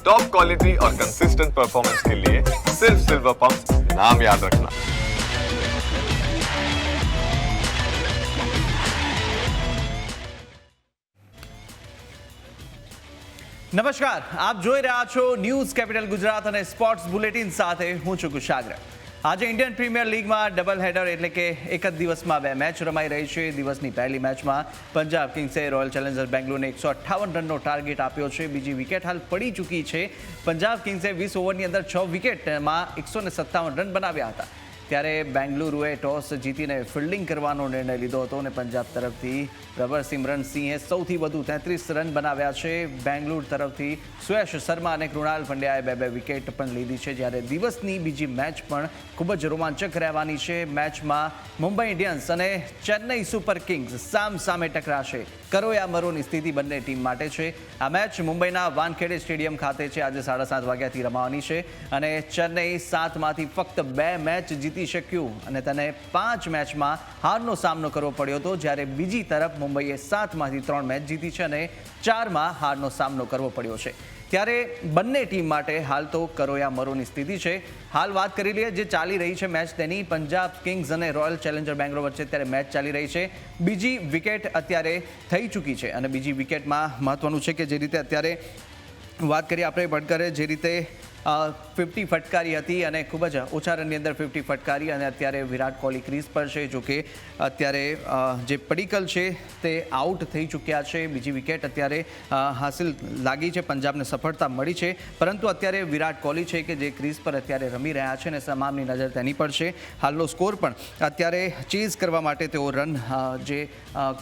Top quality और consistent performance के लिए सिर्फ सिल्वर पंप नाम याद रखना। નમસ્કાર, આપ જોઈ રહ્યા છો ન્યૂઝ કેપિટલ ગુજરાત અને સ્પોર્ટ્સ બુલેટિન સાથે હું છું કુશાગ્ર। આજે ઇન્ડિયન પ્રીમિયર લીગમાં ડબલ હેડર એટલે કે એક જ દિવસમાં બે મેચ રમાઈ રહી છે। દિવસની પહેલી મેચમાં પંજાબ કિંગ્સે રોયલ ચેલેન્જર બેંગ્લોરને 158 રનનો ટાર્ગેટ આપ્યો છે। બીજી વિકેટ હાલ પડી ચૂકી છે। પંજાબ કિંગ્સે 20 ઓવરની અંદર 6 વિકેટમાં 157 રન બનાવ્યા હતા। ત્યારે બેંગલુરુએ ટોસ જીતીને ફિલ્ડિંગ કરવાનો નિર્ણય લીધો હતો અને પંજાબ તરફથી પ્રભરસિમરન સિંહે સૌથી વધુ 33 રન બનાવ્યા છે। બેંગલુરુ તરફથી સુયશ શર્મા અને કૃણાલ પંડ્યાએ બે વિકેટ પણ લીધી છે। જ્યારે દિવસની બીજી મેચ પણ ખૂબ જ રોમાંચક રહેવાની છે। મેચમાં મુંબઈ ઇન્ડિયન્સ અને ચેન્નઈ સુપર કિંગ્સ સામે ટકરાશે। કરો યા મરોની સ્થિતિ બંને ટીમ માટે છે। આ મેચ મુંબઈના વાનખેડે સ્ટેડિયમ ખાતે છે। આજે 7:30 વાગ્યાથી રમાવાની છે અને ચેન્નઈ 7માંથી ફક્ત 2 મેચ જીતી શક્યું અને તેને 5 મેચમાં હારનો સામનો કરવો પડ્યો હતો। જ્યારે બીજી તરફ મુંબઈએ 7માંથી 3 મેચ જીતી છે અને 4માં હારનો સામનો કરવો પડ્યો છે। ત્યારે બંને ટીમ માટે હાલ તો કરો યા મરોની સ્થિતિ છે। હાલ વાત કરી લઈએ જે ચાલી રહી છે મેચ તેની। પંજાબ કિંગ્સ અને રોયલ ચેલેન્જર બેંગ્લોર વચ્ચે અત્યારે મેચ ચાલી રહી છે। બીજી વિકેટ અત્યારે થઈ ચૂકી છે અને બીજી વિકેટમાં મહત્વનું છે કે જે રીતે અત્યારે વાત કરીએ આપણે ભટકરે જે રીતે 50 ફટકારી હતી અને ખૂબ જ ઓછા રનની અંદર 50 ફટકારી અને અત્યારે વિરાટ કોહલી ક્રીઝ પર છે। જો કે અત્યારે જે પડીકલ છે તે આઉટ થઈ ચૂક્યા છે। બીજી વિકેટ અત્યારે હાસિલ લાગી છે, પંજાબને સફળતા મળી છે, પરંતુ અત્યારે વિરાટ કોહલી છે કે જે ક્રીઝ પર અત્યારે રમી રહ્યા છે અને તમામની નજર તેની પર છે। હાલનો સ્કોર પણ અત્યારે ચેઝ કરવા માટે તેઓ રન જે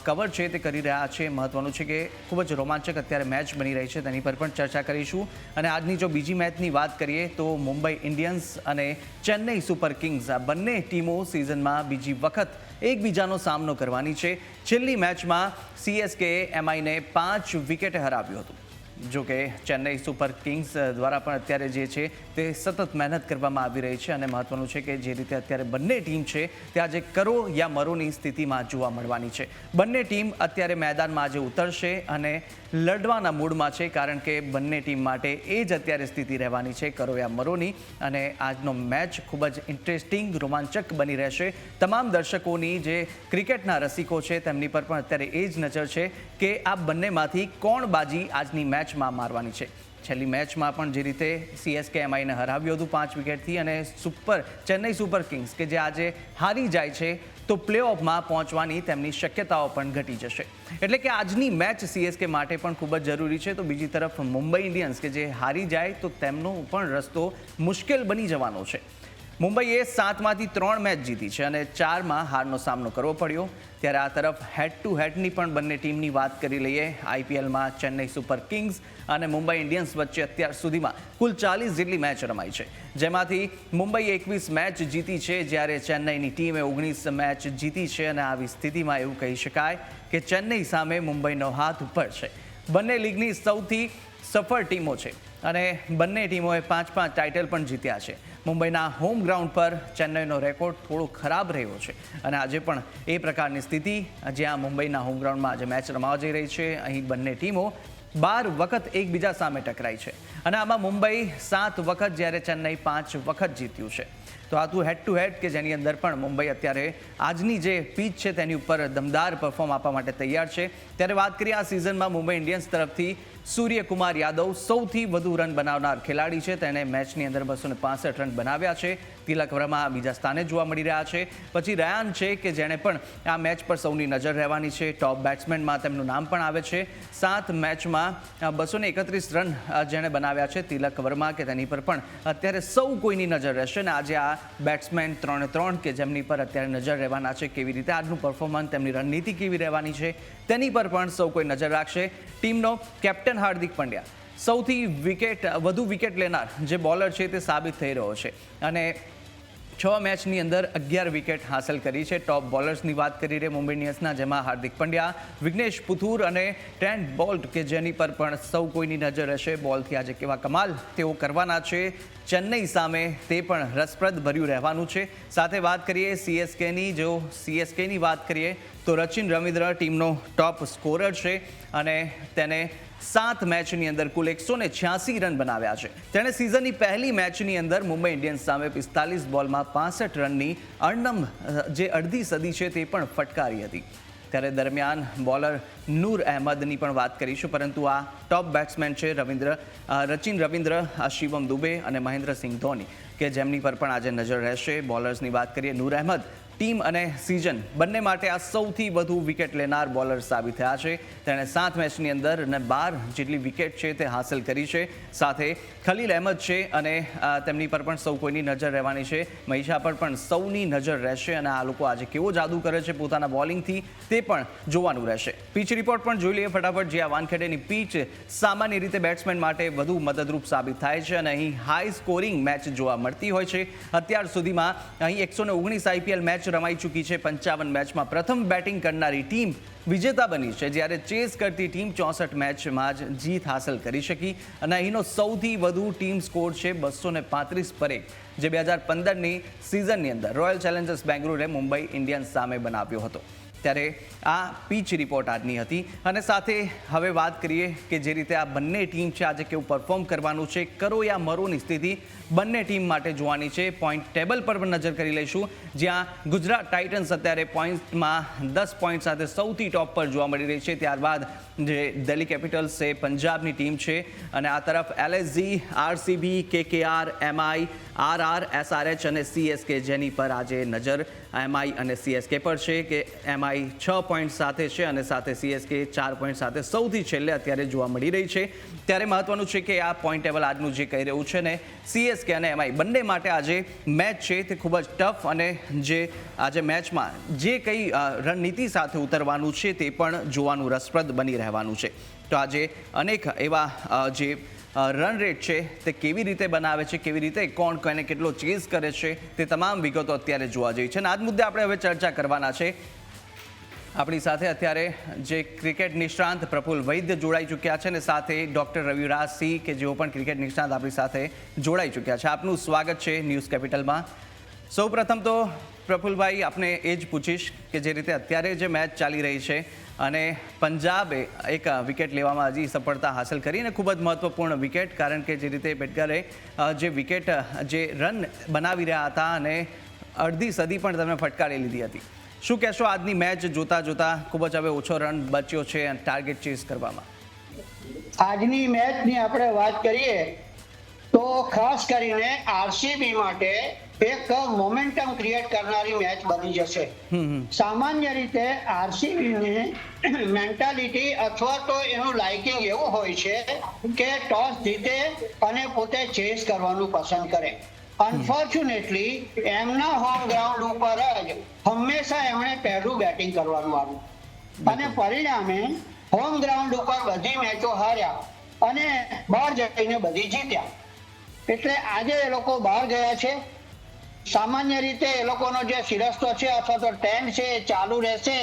કવર છે તે કરી રહ્યા છે। મહત્વનું છે કે ખૂબ જ રોમાંચક અત્યારે મેચ બની રહી છે, તેની પર પણ ચર્ચા કરીશું। અને આજની જો બીજી મેચની વાત કરીએ તો મુંબઈ ઇન્ડિયન્સ અને ચેન્નઈ સુપર કિંગ્સ આ બંને ટીમો સિઝનમાં બીજી વખત એકબીજાનો સામનો કરવાની છે। છેલ્લી મેચમાં સીએસકેએ એમઆઈને 5 વિકેટે હરાવ્યું હતું। જો કે ચેન્નઈ સુપર કિંગ્સ દ્વારા પણ અત્યારે જે છે તે સતત મહેનત કરવામાં આવી રહી છે અને મહત્વનું છે કે જે રીતે અત્યારે બંને ટીમ છે તે આજે કરો યા મરોની સ્થિતિમાં જોવા મળવાની છે। બંને ટીમ અત્યારે મેદાનમાં આજે ઉતરશે અને લડવાના મૂડમાં છે, કારણ કે બંને ટીમ માટે એ જ અત્યારે સ્થિતિ રહેવાની છે કરો યા મરોની। અને આજનો મેચ ખૂબ જ ઇન્ટરેસ્ટિંગ રોમાંચક બની રહેશે। તમામ દર્શકોની જે ક્રિકેટના રસિકો છે તેમની પર પણ અત્યારે એ જ નજર છે કે આ બંનેમાંથી કોણ બાજી આજની મેચમાં મારવાની છે। છેલ્લી મેચમાં પણ જે રીતે સીએસકે એમઆઈને હરાવ્યું હતું 5 વિકેટથી અને ચેન્નઈ સુપર કિંગ્સ કે જે આજે હારી જાય છે તો પ્લે ઓફમાં પહોંચવાની તેમની શક્યતાઓ પણ ઘટી જશે। એટલે કે આજની મેચ સીએસકે માટે પણ ખૂબ જ જરૂરી છે। તો બીજી તરફ મુંબઈ ઇન્ડિયન્સ કે જે હારી જાય તો તેમનો પણ રસ્તો મુશ્કેલ બની જવાનો છે। મુંબઈએ 7માંથી 3 મેચ જીતી છે અને 4માં હારનો સામનો કરવો પડ્યો। ત્યારે આ તરફ હેડ ટુ હેડની પણ બંને ટીમની વાત કરી લઈએ। આઈપીએલમાં ચેન્નઈ સુપર કિંગ્સ અને મુંબઈ ઇન્ડિયન્સ વચ્ચે અત્યાર સુધીમાં કુલ 40 જેટલી મેચ રમાઈ છે, જેમાંથી મુંબઈએ 21 મેચ જીતી છે, જ્યારે ચેન્નઈની ટીમે 19 મેચ જીતી છે। અને આવી સ્થિતિમાં એવું કહી શકાય કે ચેન્નઈ સામે મુંબઈનો હાથ ઉપર છે। બંને લીગની સૌથી સફળ ટીમો છે અને બંને ટીમોએ 5-5 ટાઇટલ પણ જીત્યા છે। મુંબઈના હોમ ગ્રાઉન્ડ પર ચેન્નઈનો રેકોર્ડ થોડો ખરાબ રહ્યો છે અને આજે પણ એ પ્રકારની સ્થિતિ જ્યાં મુંબઈના હોમ ગ્રાઉન્ડમાં આજે મેચ રમાવા જઈ રહી છે। અહીં બંને ટીમો 12 વખત એકબીજા સામે ટકરાઈ છે અને આમાં મુંબઈ 7 વખત જ્યારે ચેન્નઈ 5 વખત જીત્યું છે। તો આ તું હેડ ટુ હેડ કે જેની અંદર પણ મુંબઈ અત્યારે આજની જે પીચ છે તેની ઉપર દમદાર પરફોર્મ આપવા માટે તૈયાર છે। ત્યારે વાત કરીએ આ સિઝનમાં મુંબઈ ઇન્ડિયન્સ તરફથી સૂર્યકુમાર યાદવ સૌથી વધુ રન બનાવનાર ખેલાડી છે। તેણે મેચની અંદર 265 રન બનાવ્યા છે। તિલક વર્મા બીજા સ્થાને જોવા મળી રહ્યા છે। પછી રયાન છે કે જેણે પણ આ મેચ પર સૌની નજર રહેવાની છે। ટોપ બેટ્સમેનમાં તેમનું નામ પણ આવે છે। 7 મેચમાં 231 રન જેણે બનાવ્યા છે તિલક વર્મા કે તેની પર પણ અત્યારે સૌ કોઈની નજર રહેશે અને આજે આ બેટ્સમેન 3-3 કે જેમની પર અત્યારે નજર રહેવાના છે, કેવી રીતે આજનું પરફોર્મન્સ, તેમની રણનીતિ કેવી રહેવાની છે તેની પર પણ સૌ કોઈ નજર રાખશે। ટીમનો કેપ્ટન હાર્દિક પંડ્યા સૌથી વધુ વિકેટ લેનાર જે બોલર છે તે સાબિત થઈ રહ્યો છે અને 6 મેચની અંદર 11 વિકેટ હાંસલ કરી છે। ટોપ બોલર્સની વાત કરી રહી મુંબઈ ઇન્ડિયન્સના, જેમાં હાર્દિક પંડ્યા, વિઘ્નેશ પુથુર અને ટ્રેન્ટ બોલ્ટ કે જેની પર પણ સૌ કોઈની નજર રહેશે। બોલથી આજે કેવા કમાલ તેઓ કરવાના છે ચેન્નઈ સામે તે પણ રસપ્રદ ભર્યું રહેવાનું છે। સાથે વાત કરીએ સીએસકેની વાત કરીએ તો રચિન રવિન્દ્ર ટીમનો ટોપ સ્કોરર છે અને તેને 7 મેચની અંદર કુલ 186 રન બનાવ્યા છે. તેણે સિઝનની પહેલી મેચની અંદર મુંબઈ ઇન્ડિયન્સ સામે 45 બોલમાં 65 રનની અણનમ જે અડધી સદી છે તે પણ ફટકારી હતી. ત્યારે દરમિયાન બોલર નૂર અહેમદની પણ વાત કરીશું, પરંતુ આ ટોપ બેટ્સમેન છે રચિન રવિન્દ્ર, શિવમ દુબે અને મહેન્દ્રસિંહ ધોની, કે જેમની પર પણ આજે નજર રહેશે. બોલર્સની વાત કરીએ, નૂર અહેમદ ટીમ અને સિઝન બંને માટે આ સૌથી વધુ વિકેટ લેનાર બોલર સાબિત થયા છે. તેણે 7 મેચની અંદર અને 12 જેટલી વિકેટ છે તે હાંસલ કરી છે. સાથે ખલીલ અહેમદ છે અને તેમની પર પણ સૌ કોઈની નજર રહેવાની છે. મહિષા પર પણ સૌની નજર રહેશે અને આ લોકો આજે કેવો જાદુ કરે છે પોતાના બોલિંગથી તે પણ જોવાનું રહેશે. પીચ રિપોર્ટ પણ જોઈ લઈએ ફટાફટ. જે આ વાનખેડેની પીચ સામાન્ય રીતે બેટ્સમેન માટે વધુ મદદરૂપ સાબિત થાય છે અને અહીં હાઈ સ્કોરિંગ મેચ જોવા મળતી હોય છે. અત્યાર સુધીમાં અહીં 119 IPL મેચ રમાઈ ચૂકી છે. 55 મેચમાં પ્રથમ બેટિંગ કરનારી ટીમ વિજેતા બની છે, જ્યારે ચેસ કરતી ટીમ 64 મેચમાં જ જીત હાંસલ કરી શકી અને અહીંનો સૌથી વધુ ટીમ સ્કોર છે 235 પર 1, જે 2015ની સિઝનની અંદર રોયલ ચેલેન્જર્સ બેંગલુરુએ મુંબઈ ઇન્ડિયન્સ સામે બનાવ્યો હતો. ત્યારે આ પીચ રિપોર્ટ આજની હતી અને સાથે હવે વાત કરીએ કે જે રીતે આ બંને ટીમ છે આજે કેવું પરફોર્મ કરવાનું છે. કરો યા મરોની સ્થિતિ બંને ટીમ માટે જોવાની છે. પોઈન્ટ ટેબલ પર પણ નજર કરી લઈશું, જ્યાં ગુજરાત ટાઇટન્સ અત્યારે પોઈન્ટમાં 10 પોઈન્ટ સાથે સૌથી ટોપ પર જોવા મળી રહી છે. ત્યારબાદ જે દિલ્હી કેપિટલ્સ છે પંજાબની ટીમ છે અને આ તરફ LSG, RCB, KKR, MI, RR, SRH અને CSK, જેની પર આજે નજર MI અને CSK પર છે કે MI 6 પોઈન્ટ સાથે છે અને સાથે CSK 4 પોઈન્ટ સાથે સૌથી છેલ્લે અત્યારે જોવા મળી રહી છે. ત્યારે મહત્વનું છે કે આ પોઈન્ટ ટેબલ આજનું જે કહી રહ્યું છે ને, CSK અને MI બંને માટે આજે મેચ છે તે ખૂબ જ ટફ અને જે આજે મેચમાં જે કંઈ રણનીતિ સાથે ઉતરવાનું છે તે પણ જોવાનું રસપ્રદ બની રહેવાનું છે. તો આજે અનેક એવા જે રન રેટ છે તે કેવી રીતે બનાવે છે, કેવી રીતે કોણ કોને કેટલો ચેઝ કરે છે, તે તમામ વિગતો અત્યારે જોવા જઈ છે અને આ જ મુદ્દે આપણે હવે ચર્ચા કરવાના છે. આપણી સાથે અત્યારે જે ક્રિકેટ નિષ્ણાંત પ્રફુલ્લ વૈદ્ય જોડાઈ ચૂક્યા છે અને સાથે ડૉક્ટર રવિરાજ સિંહ, કે જેઓ પણ ક્રિકેટ નિષ્ણાંત આપણી સાથે જોડાઈ ચૂક્યા છે. આપનું સ્વાગત છે ન્યૂઝ કેપિટલમાં. સૌપ્રથમ તો પ્રફુલ્લભાઈ, આપને એ જ પૂછીશ કે જે રીતે અત્યારે જે મેચ ચાલી રહી છે અને પંજાબે એક વિકેટ લેવામાં હજી સફળતા હાંસલ કરીને ખૂબ જ મહત્વપૂર્ણ વિકેટ, કારણ કે જે રીતે બેટગરે જે વિકેટ જે રન બનાવી રહ્યા હતા અને અડધી સદી પણ તમે ફટકારી લીધી હતી. શું કહેશો આજની મેચ જોતા જોતા? ખૂબ જ હવે ઓછો રન બચ્યો છે ટાર્ગેટ ચેઝ કરવામાં. આજની મેચની આપણે વાત કરીએ તો ખાસ કરીને RCB માટે એક મોમેન્ટમ ક્રિએટ કરનારી મેચ બની જશે. સામાન્ય રીતે RCBની મેન્ટાલિટી અથવા તો એનું લાઇકિંગ એવું હોય છે કે ટોસ જીતે અને પોતે ચેસ કરવાનું પસંદ કરે. અનફોર્ચ્યુનેટલી એમના હોમ ગ્રાઉન્ડ ઉપર જ હંમેશા એમણે પહેલું બેટિંગ કરવાનું આવ્યું અને પરિણામે હોમ ગ્રાઉન્ડ ઉપર બધી મેચો હાર્યા અને બહાર જઈને બધી જીત્યા. એટલે આજે એ લોકો બહાર ગયા છે. સામાન્ય રીતે એ લોકોનો જે શિરસ્તો છે અથવા તો ટ્રેન્ડ છે એ ચાલુ રહેશે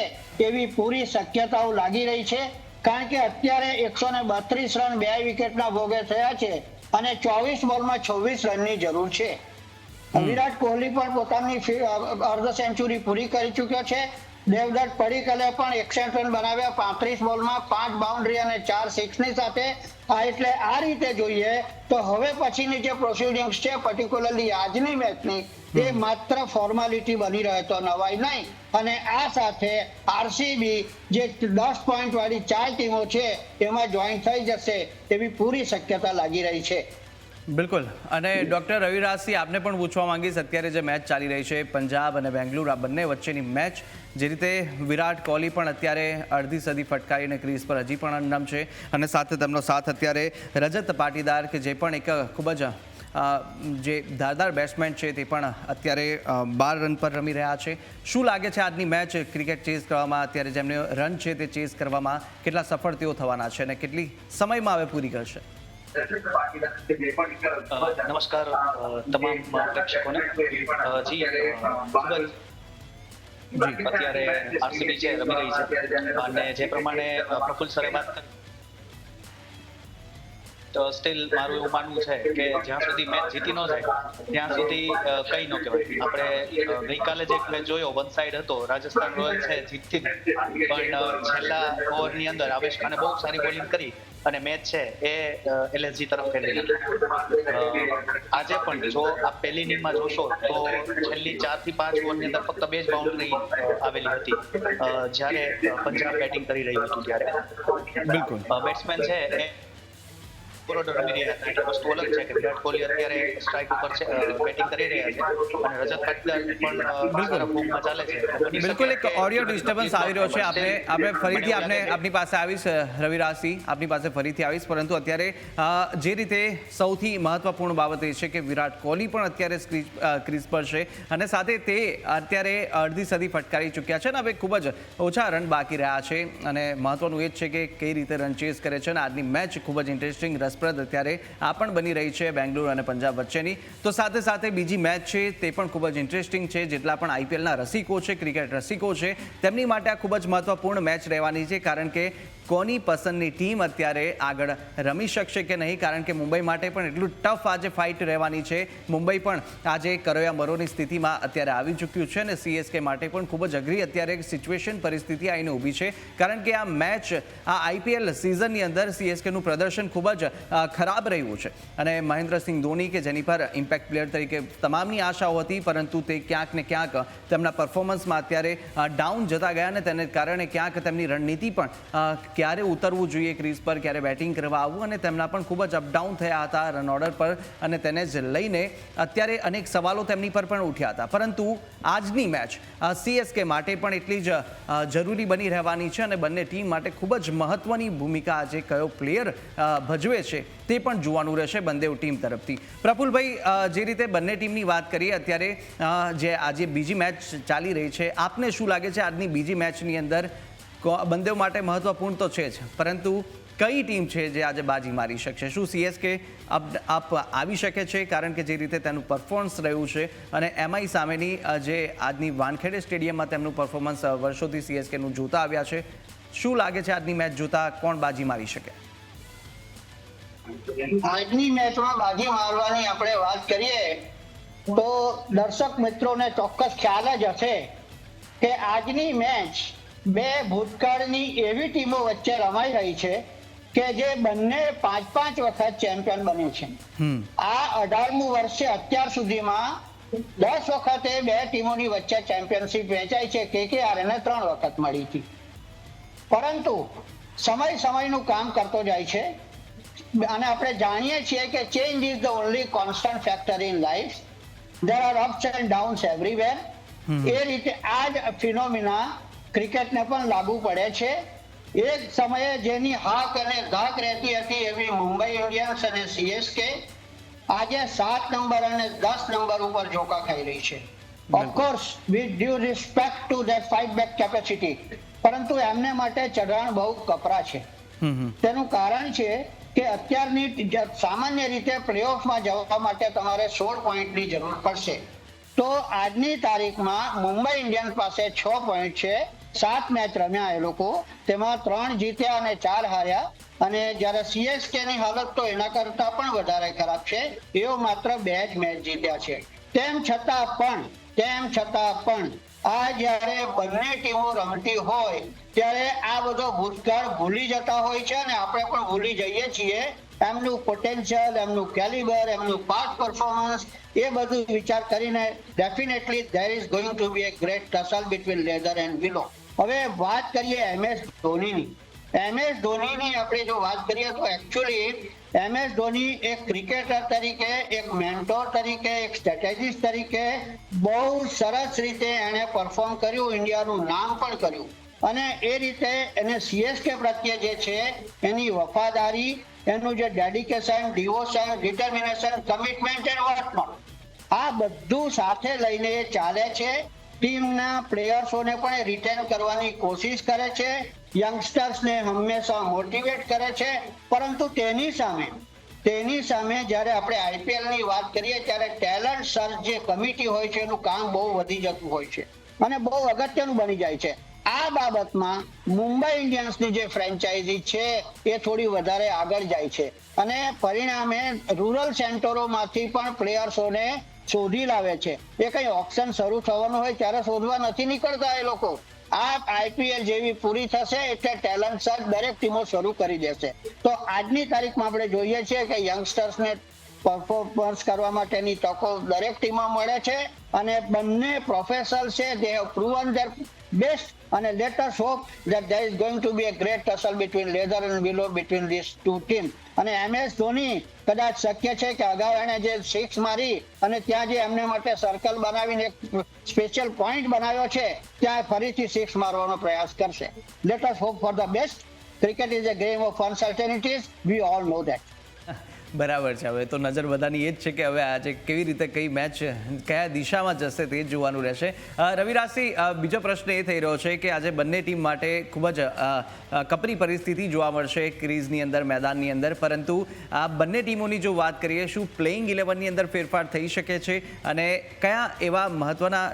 એવી પૂરી શક્યતાઓ લાગી રહી છે, કારણ કે અત્યારે 132 રન 2 વિકેટના ભોગે થયા છે અને 24 બોલમાં 26 રનની જરૂર છે. વિરાટ કોહલી પણ પોતાની અર્ધ સેન્ચુરી પૂરી કરી ચૂક્યો છે. દેવદત્ત પડીકલે પણ 61 રન બનાવ્યા 35 બોલમાં, 5 બાઉન્ડ્રી અને 4 સિક્સની સાથે. એટલે આ રીતે જોઈએ તો હવે પછીની જે પ્રોસિડિંગ્સ છે, પર્ટિક્યુલરલી આજની મેચની, એ માત્ર ફોર્માલિટી બની રહે તો નવાઈ નહીં. અને આ સાથે RCB જે 10 પોઈન્ટ વાળી 4 ટીમો છે એમાં જોઈન થઈ જશે એવી પૂરી શક્યતા લાગી રહી છે. બિલકુલ. અને ડૉક્ટર રવિરાજસિંહ, આપને પણ પૂછવા માંગીશ, અત્યારે જે મેચ ચાલી રહી છે પંજાબ અને બેંગ્લુરુ, આ બંને વચ્ચેની મેચ, જે રીતે વિરાટ કોહલી પણ અત્યારે અડધી સદી ફટકારીને ક્રીઝ પર હજી પણ અન્નમ છે અને સાથે તેમનો સાથ અત્યારે રજત પાટીદાર, કે જે પણ એક ખૂબ જ જે ધારદાર બેટ્સમેન છે તે પણ અત્યારે 12 રન પર રમી રહ્યા છે. શું લાગે છે આજની મેચ ક્રિકેટ ચેઝ કરવામાં, અત્યારે જેમને રન છે તે ચેઝ કરવામાં કેટલા સફળ તેઓ થવાના છે અને કેટલી સમયમાં હવે પૂરી કરશે? નમસ્કાર તમામ પ્રેક્ષકોને. જી અત્યારે RCB છે રમી રહી છે અને જે પ્રમાણે પ્રફુલ્લ સરે વાત કરી, તો સ્ટીલ મારું એવું માનવું છે કે જ્યાં સુધી મેચ જીતી ન જાય ત્યાં સુધી કઈ ન કહેવાય. આપણે ગઈકાલે જે મેચ જોયો વન સાઈડ હતો, રાજસ્થાન રોયલ્સે જીતતી, પણ છેલ્લા ઓવરની અંદર આવેશ ખાને બહુ સારી બોલિંગ કરી અને મેચ છે એ LSG તરફ ખેલી હતી. આજે પણ જો આપ પહેલી ઇનિંગમાં જોશો તો છેલ્લી 4 થી 5 ઓવરની અંદર ફક્ત 2 જ બાઉન્ડ્રી આવેલી હતી જ્યારે પંજાબ બેટિંગ કરી રહ્યું હતું ત્યારે. બિલકુલ. બેટ્સમેન છે એ ઓર્ડર રમી રહ્યા હતા. એટલે વસ્તુ અલગ છે કે વિરાટ કોહલી અત્યારે સ્ટ્રાઇક ઉપર છે, બેટિંગ કરી રહ્યા છે અને રજત પાટીદાર પણ સારા ફોર્મમાં ચાલે છે. બની શકે બિલકુલ એક કે ઓડિયો ડિસ્ટર્બન્સ આવી રહ્યો છે. આપણે ફરીથી આપની પાસે આવીશ રવિરાજસિંહ, આપની પાસે ફરીથી આવીશ, પરંતુ અત્યારે જે રીતે સૌથી મહત્વપૂર્ણ બાબત એ છે કે વિરાટ કોહલી પણ અત્યારે ક્રીઝ પર છે અને સાથે તે અત્યારે અડધી સદી ફટકારી ચૂક્યા છે અને હવે ખૂબ જ ઓછા રન બાકી રહ્યા છે અને મહત્વનું એ જ છે કે કઈ રીતે રન ચેઝ કરે છે અને આજની મેચ ખૂબ જ ઇન્ટરેસ્ટિંગ રસપ્રદ અત્યારે આ પણ બની રહી છે બેંગ્લોર અને પંજાબ વચ્ચેની. તો સાથે સાથે બીજી મેચ છે તે પણ ખૂબ જ ઇન્ટરેસ્ટિંગ છે. જેટલા પણ IPLના રસિકો છે, ક્રિકેટ રસિકો છે, તેમની માટે આ ખૂબ જ મહત્વપૂર્ણ મેચ રહેવાની છે, કારણ કે કોની પસંદની ટીમ અત્યારે આગળ રમી શકશે કે નહીં, કારણ કે મુંબઈ માટે પણ એટલું ટફ આજે ફાઇટ રહેવાની છે. મુંબઈ પણ આજે કરોયા મરોની સ્થિતિમાં અત્યારે આવી ચૂક્યું છે અને CSK માટે પણ ખૂબ જ અઘરી અત્યારે સિચ્યુએશન પરિસ્થિતિ આવીને ઊભી છે, કારણ કે આ મેચ આ IPL સિઝનની અંદર CSKનું પ્રદર્શન ખૂબ જ ખરાબ રહ્યું છે અને મહેન્દ્રસિંહ ધોની કે જેની પર ઇમ્પેક્ટ પ્લેયર તરીકે તમામની આશાઓ હતી, પરંતુ તે ક્યાંક ને ક્યાંક તેમના પરફોર્મન્સમાં અત્યારે ડાઉન જતા ગયા અને તેને કારણે ક્યાંક તેમની રણનીતિ પણ ક્યારે ઉતરવું જોઈએ ક્રીઝ પર, ક્યારે બેટિંગ કરવા આવવું, અને તેમના પણ ખૂબ જ અપડાઉન થયા હતા રન ઓર્ડર પર અને તેને જ લઈને અત્યારે અનેક સવાલો તેમની પર પણ ઉઠ્યા હતા. પરંતુ આજની મેચ CSK માટે પણ એટલી જ જરૂરી બની રહેવાની છે અને બંને ટીમ માટે ખૂબ જ મહત્વની ભૂમિકા આજે કયો પ્લેયર ભજવે છે તે પણ જોવાનું રહેશે બંને ટીમ તરફથી. પ્રફુલભાઈ, જે રીતે બંને ટીમની વાત કરીએ અત્યારે જે આજે બીજી મેચ ચાલી રહી છે, આપને શું લાગે છે આજની બીજી મેચની અંદર બંને માટે મહત્વપૂર્ણ તો છે જ, પરંતુ કઈ ટીમ છે જે આજે બાજી મારી શકશે? શું CSK અપ આવી શકે છે, કારણ કે જે રીતે તેનું પરફોર્મન્સ રહ્યું છે અને MI સામેની જે આજની વાનખેડે સ્ટેડિયમમાં તેમનું પરફોર્મન્સ વર્ષોથી CSKનું જોતા આવ્યા છે, શું લાગે છે આજની મેચ જોતા કોણ બાજી મારી શકે? આજની મેચમાં બાજી મારવાની આપણે વાત કરીએ તો દર્શક મિત્રોને ચોક્કસ ખ્યાલ જ હશે કે આજની મેચ બે ભૂતકાળની એવી ટીમો વચ્ચે રમાઈ રહી છે કે જે બંને 5-5 વખત ચેમ્પિયન બની છે. આ 18મું વર્ષે અત્યાર સુધીમાં 10 વખતે બે ટીમોની વચ્ચે ચેમ્પિયનશિપ વહેંચાઈ છે. KKR એને 3 વખત મળી હતી. પરંતુ સમયનું કામ કરતો જાય છે અને આપણે જાણીએ છીએ કે change is the only constant factor in life. There are ups and downs everywhere. એ રીતે આ જ ફિનોમિના ક્રિકેટને પણ લાગુ પડે છે. એક સમયે જેની હાક અને ઘાક રહેતી હતી એવી મુંબઈ ઇન્ડિયન્સ અને CSK આજે 7 નંબર અને 10 નંબર ઉપર ઝોકા ખાઈ રહી છે. Of course with due respect to their fight back capacity, પરંતુ એમને માટે ચઢાણ બહુ કપરા છે. તેનું કારણ છે કે અત્યારની સામાન્ય રીતે પ્લેઓફમાં જવા માટે તમારે 16 પોઈન્ટની જરૂર પડશે. તો આજની તારીખમાં મુંબઈ ઇન્ડિયન્સ પાસે 6 પોઈન્ટ છે. 7 મેચ રમ્યા એ લોકો, તેમાં 3 જીત્યા અને 4 હાર્યા, અને જ્યારે CSKની હાલત તો એના કરતા પણ વધારે ખરાબ છે. એઓ માત્ર 2 જ મેચ જીત્યા છે. તેમ છતાં પણ આ જ્યારે બંને ટીમો રમતી હોય ત્યારે આ બધો ભૂતકાળ ભૂલી જતા હોય છે અને આપણે પણ ભૂલી જઈએ છીએ. એમનું પોટેન્શિયલ, એમનું કેલિબર, એમનું પાસ્ટ પરફોર્મન્સ, એ બધું વિચાર કરીને definitely there is going to be a great tussle between leather and willow. હવે વાત કરીએ MS ધોનીની. MS ધોનીની આપણે જો વાત કરીએ તો એકચ્યુઅલી MS ધોની એક ક્રિકેટર તરીકે, એક મેન્ટોર તરીકે, એક સ્ટ્રેટેજિસ્ટ તરીકે બહુ સરસ રીતે એણે પરફોર્મ કર્યું, ઇન્ડિયાનું નામ પણ કર્યું, અને એ રીતે એને CSK પ્રત્યે જે છે એની વફાદારી, એનું જે dedication, devotion, determination, commitment and whatnot, આ બધું સાથે લઈને ચાલે છે. ટીમના પ્લેયર્સોને પણ રિટેન કરવાની કોશિશ કરે છે, યંગસ્ટર્સને હંમેશા મોટિવેટ કરે છે. પરંતુ તેની સામે જ્યારે આપણે IPLની વાત કરીએ ત્યારે ટેલેન્ટ સર્ચ જે કમિટી હોય છે એનું કામ બહુ વધી જતું હોય છે અને બહુ અગત્યનું બની જાય છે. આ બાબતમાં મુંબઈ ઇન્ડિયન્સની જે ફ્રેન્ચાઇઝી છે એ થોડી વધારે આગળ જાય છે અને પરિણામે રૂરલ સેન્ટરોમાંથી પણ પ્લેયર્સોને શોધી લાવે છે. એ કઈ ઓપ્શન શરૂ થવાનું હોય ત્યારે શોધવા નથી નીકળતા એ લોકો. આ આઈપીએલ જેવી પૂરી થશે એટલે ટેલેન્ટ સર્ચ દરેક ટીમો શરૂ કરી દેશે. તો આજની તારીખમાં આપણે જોઈએ છીએ કે યંગસ્ટર્સને પરફોર્મન્સ કરવા માટેની તકો દરેક ટીમમાં મળે છે અને બંને પ્રોફેશનલ છે. They have proven their best અને let us hope that there is going to be a great tussle between leather and willow between these two teams. અને MS ધોની કદાચ શક્ય છે કે અગાઉ એને જે 6 મારી અને ત્યાં જે એમને માટે સર્કલ બનાવીને એક સ્પેશિયલ પોઈન્ટ બનાવ્યો છે ત્યાં ફરીથી 6 મારવાનો પ્રયાસ કરશે. Let us hope for the best. Cricket is a game of uncertainties. We all know that. બરાબર છે. હવે તો નજર બધાની એ જ છે કે હવે આજે કેવી રીતે કઈ મેચ કયા દિશામાં જશે તે જોવાનું રહેશે. રવિરાજસિંહ, બીજો પ્રશ્ન એ થઈ રહ્યો છે કે આજે બંને ટીમ માટે ખૂબ જ કપરી પરિસ્થિતિ જોવા મળશે ક્રીઝની અંદર, મેદાનની અંદર, પરંતુ આ બંને ટીમોની જો વાત કરીએ, શું પ્લેઇંગ 11ની અંદર ફેરફાર થઈ શકે છે અને કયા એવા મહત્વના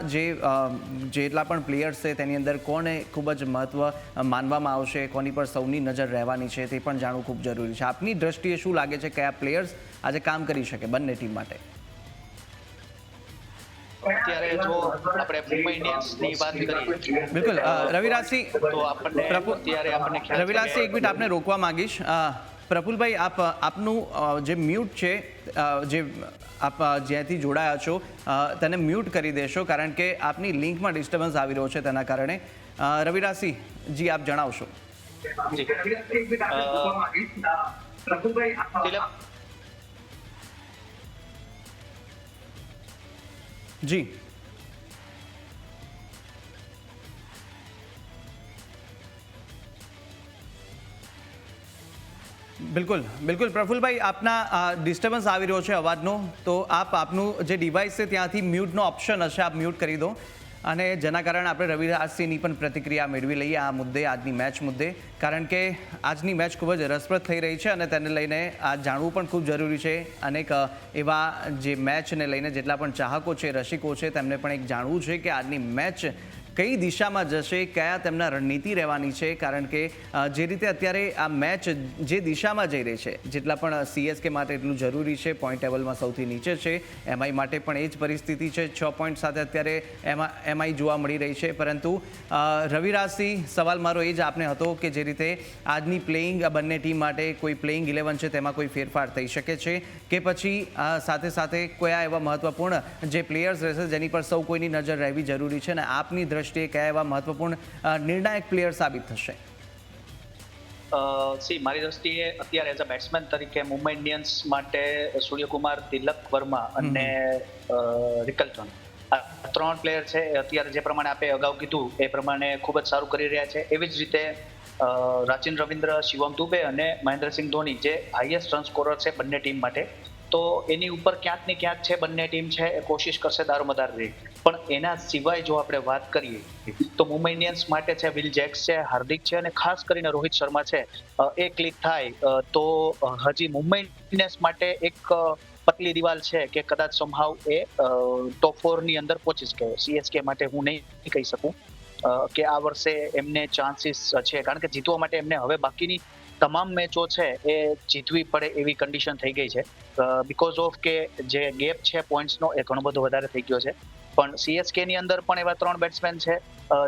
જેટલા પણ પ્લેયર્સ છે તેની અંદર કોને ખૂબ જ મહત્વ માનવામાં આવશે, કોની પર સૌની નજર રહેવાની છે તે પણ જાણવું ખૂબ જરૂરી છે. આપની દ્રષ્ટિએ શું લાગે છે કયા પ્લેયર્સ આજે કામ કરી શકે બંને ટીમ માટે? અત્યારે જો આપણે મુંબઈ ઇન્ડિયન્સની વાત કરીએ, બિલકુલ રવિરાજસિંહ, તો આપણને અત્યારે આપણને ખ્યાલ છે રવિરાજસિંહ, એક મિનિટ આપને રોકવા માંગીશ. પ્રફુલભાઈ, આપનું જે મ્યુટ છે, જે આપ જ્યાંથી જોડાયા છો તેને મ્યુટ કરી દેશો, કારણ કે આપની લિંકમાં ડિસ્ટર્બન્સ આવી રહ્યો છે તેના કારણે. રવિરાજસિંહ જી, આપ જણાવશો. જી બિલકુલ બિલકુલ પ્રફુલભાઈ, આપના ડિસ્ટર્બન્સ આવી રહ્યો છે અવાજનો, તો આપનું જે ડિવાઇસ છે ત્યાંથી મ્યુટનો ઓપ્શન હશે, આપ મ્યુટ કરી દો અને જેના કારણે આપણે રવિરાજસિંહની પણ પ્રતિક્રિયા મેળવી લઈએ આ મુદ્દે, આજની મેચ મુદ્દે, કારણ કે આજની મેચ ખૂબ જ રસપ્રદ થઈ રહી છે અને તેને લઈને આ જાણવું પણ ખૂબ જરૂરી છે. અનેક એવા જે મેચને લઈને જેટલા પણ ચાહકો છે, રસિકો છે, તેમને પણ એક જાણવું છે કે આજની મેચ કઈ દિશામાં જશે, કયા તેમના રણનીતિ રહેવાની છે, કારણ કે જે રીતે અત્યારે આ મેચ જે દિશામાં જઈ રહી છે, જેટલા પણ CSK માટે એટલું જરૂરી છે, પોઈન્ટ ટેબલમાં સૌથી નીચે છે, MI માટે પણ એ જ પરિસ્થિતિ છે, 6 પોઈન્ટ સાથે અત્યારે MI જોવા મળી રહી છે. પરંતુ રવિરાજસિંહ, સવાલ મારો એ જ આપને હતો કે જે રીતે આજની પ્લેઇંગ બંને ટીમ માટે કોઈ પ્લેઇંગ 11 છે તેમાં કોઈ ફેરફાર થઈ શકે છે કે પછી સાથે સાથે કયા એવા મહત્વપૂર્ણ જે પ્લેયર્સ રહેશે જેની પર સૌ કોઈની નજર રહેવી જરૂરી છે અને આપની દ્રષ્ટિએ કયા એવા મહત્વપૂર્ણ નિર્ણાયક પ્લેયર સાબિત થશે? મારી દ્રષ્ટિએ અત્યારે એઝ અ બેટ્સમેન તરીકે મુંબઈ ઇન્ડિયન્સ માટે સૂર્યકુમાર, તિલક વર્મા અને રિકલ્ટન, આ 3 પ્લેયર છે. અત્યારે જે પ્રમાણે આપે અગાઉ કીધું એ પ્રમાણે ખૂબ જ સારું કરી રહ્યા છે. એવી જ રીતે રાચિન રવિન્દ્ર, શિવમ દુબે અને મહેન્દ્રસિંહ ધોની જે હાઈએસ્ટ રન સ્કોરર છે બંને ટીમ માટે, તો એની ઉપર ક્યાંક ને ક્યાંક છે બંને ટીમ છે એ કોશિશ કરશે દારોમદાર રહી. પણ એના સિવાય જો આપણે વાત કરીએ તો મુંબઈ ઇન્ડિયન્સ માટે છે વિલ જેક્સ છે, હાર્દિક છે અને ખાસ કરીને રોહિત શર્મા છે. એ ક્લિક થાય તો હજી મુંબઈ ઇન્ડિયન્સ માટે એક પતલી દિવાલ છે કે કદાચ સમહાવ એ ટોપ 4 ની અંદર પહોંચી શકે. CSK માટે હું નહીં કહી શકું કે આ વર્ષે એમને ચાન્સીસ છે, કારણ કે જીતવા માટે એમને હવે બાકીની તમામ મેચો છે એ જીતવી પડે એવી કન્ડિશન થઈ ગઈ છે, બીકોઝ ઓફ કે જે ગેપ છે પોઈન્ટ્સનો એ ઘણો બધો વધારે થઈ ગયો છે. પણ CSK ની અંદર પણ એવા 3 બેટ્સમેન છે,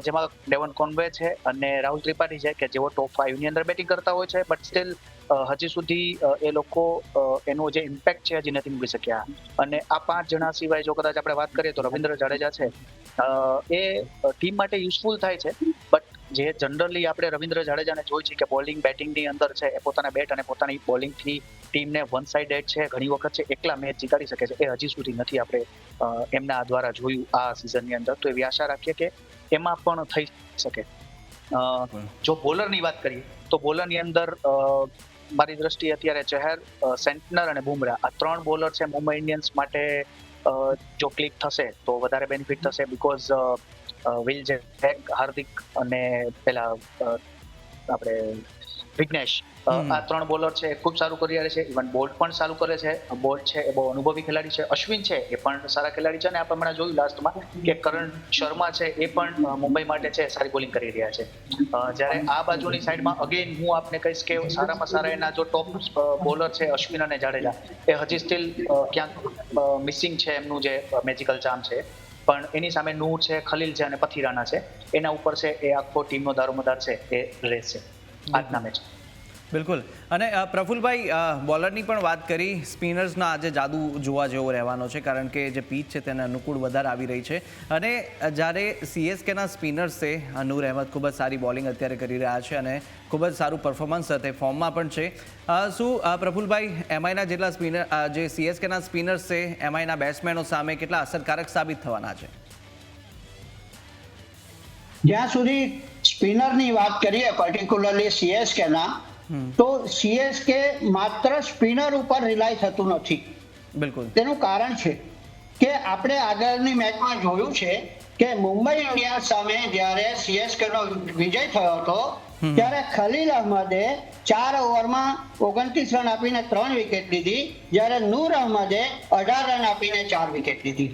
જેમાં ડેવન કોનવે છે અને રાહુલ ત્રિપાઠી છે કે જેઓ ટોપ 5 ની અંદર બેટિંગ કરતા હોય છે, બટ સ્ટીલ હજી સુધી એ લોકો એનો જે ઇમ્પેક્ટ છે હજી નથી મૂકી શક્યા. અને આ 5 જણા સિવાય જો કદાચ આપણે વાત કરીએ તો રવિન્દ્ર જાડેજા છે, એ ટીમ માટે યુઝફુલ થાય છે, બટ જે જનરલી આપણે રવિન્દ્ર જાડેજાને જોઈ છે કે બોલિંગ બેટિંગની અંદર છે એ પોતાના બેટ અને પોતાની બોલિંગથી ટીમને વન સાઇડેડ છે, ઘણી વખત છે એકલા મેચ જીતાડી શકે છે, એ હજી સુધી નથી આપણે એમના દ્વારા જોયું આ સિઝનની અંદર. તો એવી આશા રાખીએ કે એમાં પણ થઈ શકે. જો બોલરની વાત કરીએ તો બોલરની અંદર મારી દ્રષ્ટિએ અત્યારે ચહેર, સેન્ટનર અને બુમરાહ, આ 3 બોલર છે મુંબઈ ઇન્ડિયન્સ માટે જો ક્લિક થશે તો વધારે બેનિફિટ થશે, બીકોઝ વિલ જેક, હાર્દિક અને પેલા આપણે વિઘ્નેશ, આ 3 બોલર છે એ ખૂબ સારું કરી રહ્યા છે. ઇવન બોલ્ટ પણ સારું કરે છે. બોલ્ટ છે એ બહુ અનુભવી ખેલાડી છે. અશ્વિન છે એ પણ સારા ખેલાડી છે અને આપણે હમણાં જોયું લાસ્ટમાં કે કરણ શર્મા છે એ પણ મુંબઈ માટે છે સારી બોલિંગ કરી રહ્યા છે. જ્યારે આ બાજુની સાઈડમાં અગેન હું આપને કહીશ કે સારામાં સારા એના જો ટોપ બોલર છે અશ્વિન અને જાડેજા, એ હજી સ્ટીલ ક્યાંક મિસિંગ છે એમનું જે મેજિકલ ચાર્મ છે. પણ એની સામે નૂર છે, ખલીલ છે અને પથિરાના છે, એના ઉપર છે એ આખો ટીમનો દારોમદાર છે એ રહેશે આજના મેચ. બિલકુલ. અને પ્રફુલભાઈ, બોલરની પણ વાત કરી, સ્પિનર્સના આજે જાદુ જોવા જેવો રહેવાનો છે, કારણ કે જે પીચ છે તેને અનુકૂળ વધારે આવી રહી છે. અને જ્યારે સીએસકેના સ્પિનર્સ છે, નૂર અહેમદ ખૂબ જ સારી બોલિંગ અત્યારે કરી રહ્યા છે અને ખૂબ જ સારું પરફોર્મન્સ સાથે ફોર્મમાં પણ છે. શું પ્રફુલભાઈ, એમઆઈના જેટલા સ્પિનર, જે સીએસકેના સ્પિનર્સ છે, એમઆઈના બેટ્સમેનો સામે કેટલા અસરકારક સાબિત થવાના છે? જ્યાં સુધી સ્પિનરની વાત કરીએ, પર્ટિક્યુલરલી સીએસકેના, તો સીએસકે માત્ર સ્પિનર ઉપર રિલાય થતું નથી. બિલકુલ. તેનું કારણ છે કે આપણે આગળની મેચમાં જોયું છે કે મુંબઈ ઇન્ડિયન્સ સામે જ્યારે સીએસકે નો વિજય થયો હતો ત્યારે ખલીલ અહમદે 4 ઓવરમાં 29 રન આપીને 3 વિકેટ લીધી, જ્યારે નૂર અહમદે 18 રન આપીને 4 વિકેટ લીધી.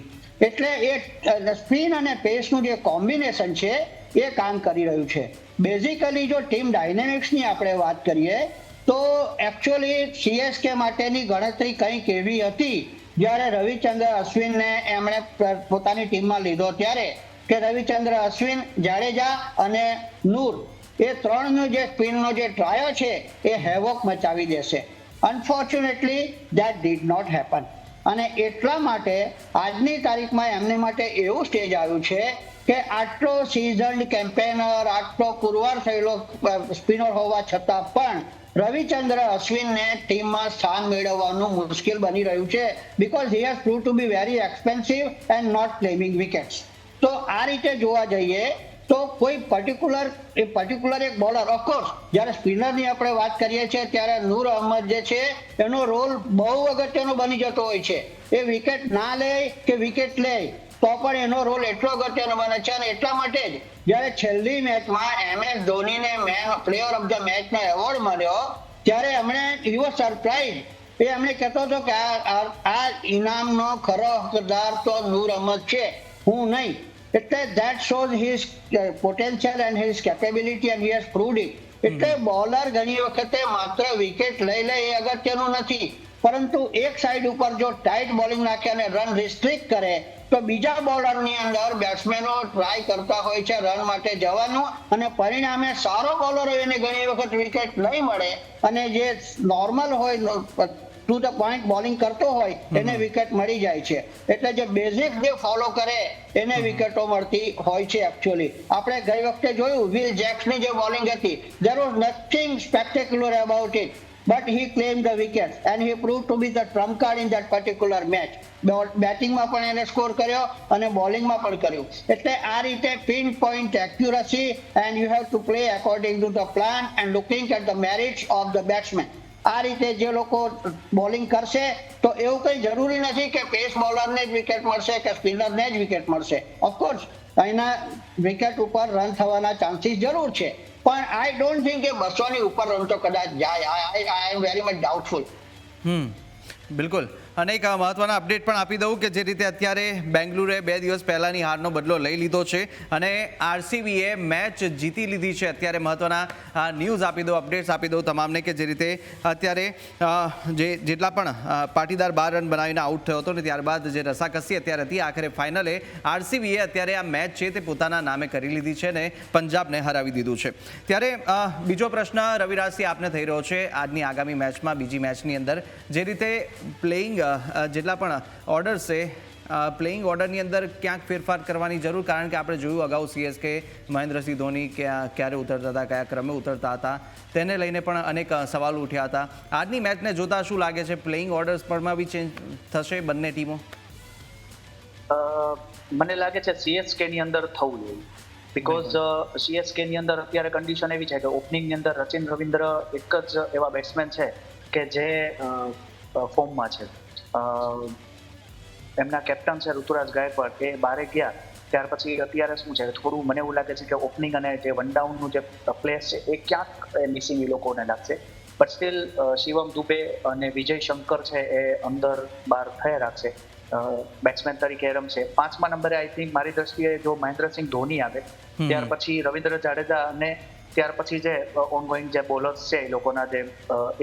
એટલે એ સ્પિન અને પેસનું જે કોમ્બિનેશન છે એ કામ કરી રહ્યું છે. બેઝિકલી જો ટીમ ડાયનેમિક્સની આપણે વાત કરીએ તો એકચ્યુઅલી સીએસકે માટેની ગણતરી કંઈક એવી હતી જ્યારે રવિચંદ્ર અશ્વિનને એમણે પોતાની ટીમમાં લીધો ત્યારે કે રવિચંદ્ર અશ્વિન, જાડેજા અને નૂર, એ ત્રણનો જે સ્પિનનો જે ટ્રાયો છે એ હેવોક મચાવી દેશે. Unfortunately that did not happen. અને એટલા માટે આજની તારીખમાં એમની માટે એવું સ્ટેજ આવ્યું છે કે આટલો સિઝન્ડ કેમ્પેનર, આટલો પુરવાર થયેલો સ્પિનર હોવા છતાં પણ રવિચંદ્ર અશ્વિનને ટીમમાં સ્થાન મેળવવાનું મુશ્કેલ બની રહ્યું છે, because he has prove to be very expensive and not claiming wickets. તો આ રીતે જોવા જઈએ તો કોઈ પર્ટિક્યુલર એક બોલર, ઓફકોર્સ જ્યારે સ્પિનરની આપણે વાત કરીએ છીએ ત્યારે નૂર અહમદ જે છે એનો રોલ બહુ અગત્યનો બની જતો હોય છે. એ વિકેટ ના લે કે વિકેટ લે તો પણ એનો રોલ એટલો અગત્યનો બને છે. અને એટલા માટે જ જ્યારે છેલ્લી મેચમાં MS ધોનીને પ્લેયર ઓફ ધ મેચનો એવોર્ડ મળ્યો ત્યારે એમણે હી વોઝ સરપ્રાઇઝ. એમણે કહેતો હતો કે આ ઇનામનો ખરો હકદાર તો નૂર અહમદ છે, હું નહીં. એટલે that shows his potential and his capability and he has proved it. એટલે બોલર ઘણી વખતે માત્ર વિકેટ લઈ લે એ અગત્યનું નથી, પરંતુ એક સાઈડ ઉપર જો ટાઈટ બોલિંગ નાખે અને રન રિસ્ટ્રિક્ટ કરે તો બીજા બોલરની અંદર બેટ્સમેનો ટ્રાય કરતા હોય છે રન માટે જવાનું, અને પરિણામે સારો બોલર હોય એને ઘણી વખત વિકેટ નહીં મળે અને જે નોર્મલ હોય ટુ ધ પોઈન્ટ બોલિંગ કરતો હોય એને વિકેટ મળી જાય છે. એટલે જે બેઝિક જે ફોલો કરે એને વિકેટો મળતી હોય છે. એકચ્યુઅલી આપણે ગઈ વખતે જોયું વિલ જેક્સની જે બોલિંગ હતી, there was nothing spectacular about it, but he claimed the wickets and he proved to be the trump card in that particular match. બેટિંગમાં પણ એને સ્કોર કર્યો અને બોલિંગમાં પણ કર્યું. એટલે આ રીતે pin point accuracy and you have to play according to the plan and looking at the merits of the batsman. આ રીતે જે લોકો બોલિંગ કરશે તો એવું કંઈ જરૂરી નથી કે પેસ બોલરને જ વિકેટ મળશે કે સ્પિનરને જ વિકેટ મળશે. ઓફકોર્સ અહીંના વિકેટ ઉપર રન થવાના ચાન્સીસ જરૂર છે, પણ આઈ ડોન્ટ થિંક કે 200ની ઉપર રન તો કદાચ જાય. આઈ એમ વેરી મચ ડાઉટફુલ. બિલકુલ. અને એક મહત્વના અપડેટ પણ આપી દઉં કે જે રીતે અત્યારે બેંગલુરુએ 2 દિવસ પહેલાંની હારનો બદલો લઈ લીધો છે અને આરસીબીએ મેચ જીતી લીધી છે. અત્યારે મહત્વના ન્યૂઝ આપી દઉં, અપડેટ્સ આપી દઉં તમામને કે જે રીતે અત્યારે જેટલા પણ પાટીદાર 12 રન બનાવીને આઉટ થયો હતો ને ત્યારબાદ જે રસાકસી અત્યારે હતી, આખરે ફાઇનલે આરસીબીએ અત્યારે આ મેચ છે તે પોતાના નામે કરી લીધી છે અને પંજાબને હરાવી દીધું છે. ત્યારે બીજો પ્રશ્ન રવિરાજસિંહ આપને થઈ રહ્યો છે આજની આગામી મેચમાં, બીજી મેચની અંદર જે રીતે પ્લેઇંગ જેટલા પણ ઓર્ડર્સ છે, પ્લેઇંગ ઓર્ડરની અંદર ક્યાંક ફેરફાર કરવાની જરૂર, કારણ કે આપણે જોયું અગાઉ સીએસકે મહેન્દ્રસિંહ ધોની ક્યારે ઉતરતા હતા, કયા ક્રમે ઉતરતા હતા, તેને લઈને પણ અનેક સવાલો ઉઠ્યા હતા. આજની મેચને જોતા શું લાગે છે, પ્લેઇંગ ઓર્ડર્સ પરમાં બી ચેન્જ થશે બંને ટીમો? મને લાગે છે સીએસકે ની અંદર થવું જોઈએ, બીકોઝ સીએસકે ની અંદર અત્યારે કન્ડિશન એવી છે કે ઓપનિંગની અંદર રચિન રવિન્દ્ર એક જ એવા બેટ્સમેન છે કે જે ફોર્મમાં છે. એમના કેપ્ટન છે ઋતુરાજ ગાયકવાડ, એ બારે ગયા ત્યાર પછી અત્યારે શું છે થોડું મને એવું લાગે છે કે ઓપનિંગ અને જે વન ડાઉનનું જે પ્લેસ છે એ ક્યાંક મિસિંગ એ લોકોને લાગશે. બટ સ્ટીલ શિવમ દુબે અને વિજય શંકર છે એ અંદર બહાર થયા રાખશે, બેટ્સમેન તરીકે રમશે. 5મા નંબરે આઈ થિંક મારી દ્રષ્ટિએ જો મહેન્દ્રસિંહ ધોની આવે ત્યાર પછી રવિન્દ્ર જાડેજા અને ત્યાર પછી જે ઓનગોઈંગ જે બોલર્સ છે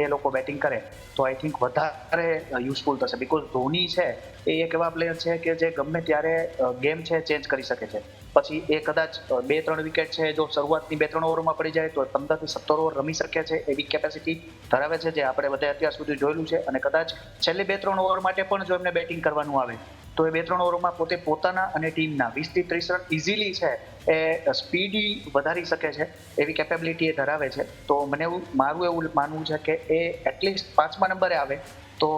એ લોકો બેટિંગ કરે તો આઈ થિંક વધારે યુઝફુલ થશે. બીકોઝ ધોની છે એ એક એવા પ્લેયર છે કે જે ગમે ત્યારે ગેમ છે ચેન્જ કરી શકે છે. પછી એ કદાચ 2-3 વિકેટ છે જો શરૂઆતની 2-3 ઓવરમાં પડી જાય તો 15 થી 17 ઓવર રમી શકે છે એવી કેપેસિટી ધરાવે છે, જે આપણે બધા અત્યાર સુધી જોયેલું છે. અને કદાચ છેલ્લી 2-3 ઓવર માટે પણ જો એમને બેટિંગ કરવાનું આવે તો એ 2-3 ઓવરમાં પોતે પોતાના અને ટીમના 20 થી 30 રન ઇઝીલી છે એ સ્પીડી વધારી શકે છે એવી કેપેબિલિટી એ ધરાવે છે. તો મારું એવું માનવું છે કે એ એટલીસ્ટ 5મા નંબરે આવે તો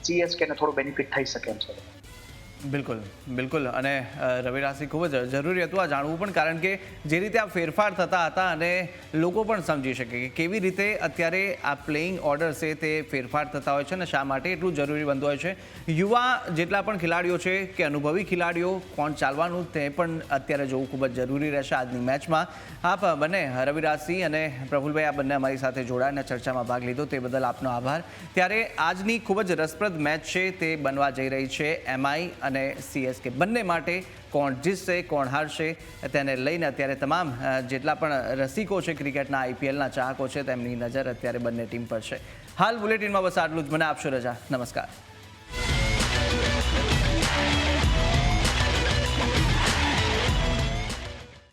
CSK ને થોડું બેનિફિટ થઈ શકે એમ છે. બિલકુલ બિલકુલ. અને રવિરાજસિંહ, ખૂબ જ જરૂરી હતું આ જાણવું પણ, કારણ કે જે રીતે આ ફેરફાર થતા હતા અને લોકો પણ સમજી શકે કે કેવી રીતે અત્યારે આ પ્લેઇંગ ઓર્ડર છે તે ફેરફાર થતા હોય છે અને શા માટે એટલું જરૂરી બનતું હોય છે. યુવા જેટલા પણ ખેલાડીઓ છે કે અનુભવી ખેલાડીઓ કોણ ચાલવાનું તે પણ અત્યારે જોવું ખૂબ જ જરૂરી રહેશે આજની મેચમાં. આપ બંને રવિરાજસિંહ અને પ્રફુલભાઈ આ બંને અમારી સાથે જોડાઈને ચર્ચામાં ભાગ લીધો તે બદલ આપનો આભાર. ત્યારે આજની ખૂબ જ રસપ્રદ મેચ છે તે બનવા જઈ રહી છે MI અને CSK બંને માટે. કોણ જીતશે કોણ હારશે તેને લઈને અત્યારે તમામ જેટલા પણ રસિકો છે ક્રિકેટના IPLના ચાહકો છે તેમની નજર અત્યારે બંને ટીમ પર છે. હાલ બુલેટિનમાં બસ આટલું જ. મને આપશો રજા. નમસ્કાર.